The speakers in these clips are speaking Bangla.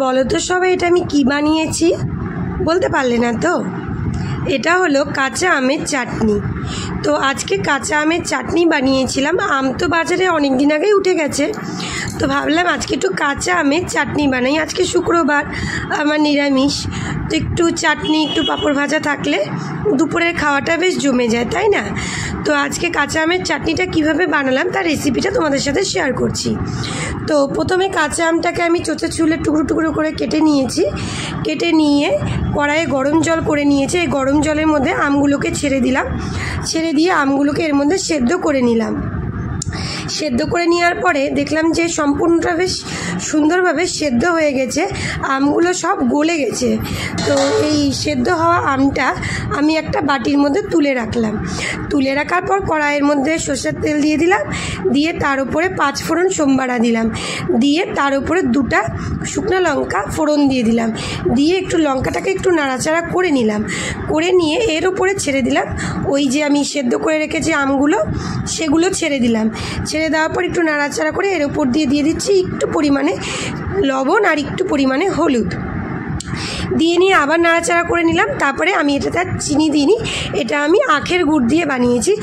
বলো তো সবাই এটা আমি কি বানিয়েছি? বলতে পারলে না তো? এটা হলো কাঁচা আমের চাটনি। তো আজকে কাঁচা আমের চাটনি বানিয়েছিলাম। আম তো বাজারে অনেক দিন আগেই উঠে গেছে, তো ভাবলাম আজকে একটু কাঁচা আমের চাটনি বানাই। আজকে শুক্রবার, আমার নিরামিষ, তো একটু চাটনি একটু পাঁপড় ভাজা থাকলে দুপুরের খাওয়াটা বেশ জমে যায়, তাই না? তো আজকে কাঁচা আমের চাটনিটা কিভাবে বানালাম তার রেসিপিটা তোমাদের সাথে শেয়ার করছি। তো প্রথমে কাঁচা আমটাকে আমি চোচা ছুলে টুকরো টুকরো করে কেটে নিয়েছি। কেটে নিয়ে কড়াইয়ে গরম জল করে নিয়েছি। এই গরম জলের মধ্যে আমগুলোকে ছেড়ে দিলাম। ছেড়ে দিয়ে আমগুলোকে এর মধ্যে সেদ্ধ করে নিলাম। সেদ্ধ করে নেওয়ার পরে দেখলাম যে সম্পূর্ণটা বেশ সুন্দরভাবে সেদ্ধ হয়ে গেছে, আমগুলো সব গলে গেছে। তো এই সেদ্ধ হওয়া আমটা আমি একটা বাটির মধ্যে তুলে রাখলাম। তুলে রাখার পর কড়াইয়ের মধ্যে সরষের তেল দিয়ে দিলাম, দিয়ে তার উপরে 5 ফোড়ন সোমবারা দিলাম, দিয়ে তার উপরে 2টা শুকনো লঙ্কা ফোড়ন দিয়ে দিলাম, দিয়ে একটু লঙ্কাটাকে একটু নাড়াচাড়া করে নিলাম। করে নিয়ে এর উপরে ছেড়ে দিলাম ওই যে আমি সেদ্ধ করে রেখেছি আমগুলো, সেগুলো ছেড়ে দিলাম। ছেড়ে দেওয়ার পর একটু নাড়াচাড়া করে এর উপর দিয়ে দিচ্ছি একটু পরিমাণে লবণ আর একটু পরিমাণে হলুদ দিয়ে নিয়ে আবার নাড়াচাড়া করে নিলাম। তারপরে আমি এটাতে চিনি দিইনি, এটা আমি আখের গুড় দিয়ে বানিয়েছি।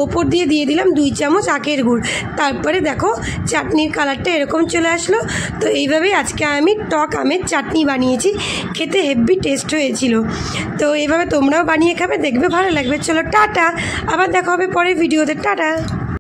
ওপর দিয়ে দিলাম 2 চামচ আখের গুড়। তারপরে দেখো চাটনির কালারটা এরকম চলে আসলো। তো এইভাবেই আজকে আমি টক আমের চাটনি বানিয়েছি, খেতে হেভি টেস্ট হয়েছিল। তো এইভাবে তোমরাও বানিয়ে খাবে, দেখবে ভালো লাগবে। চলো টাটা, আবার দেখা হবে পরের ভিডিওতে। টাটা।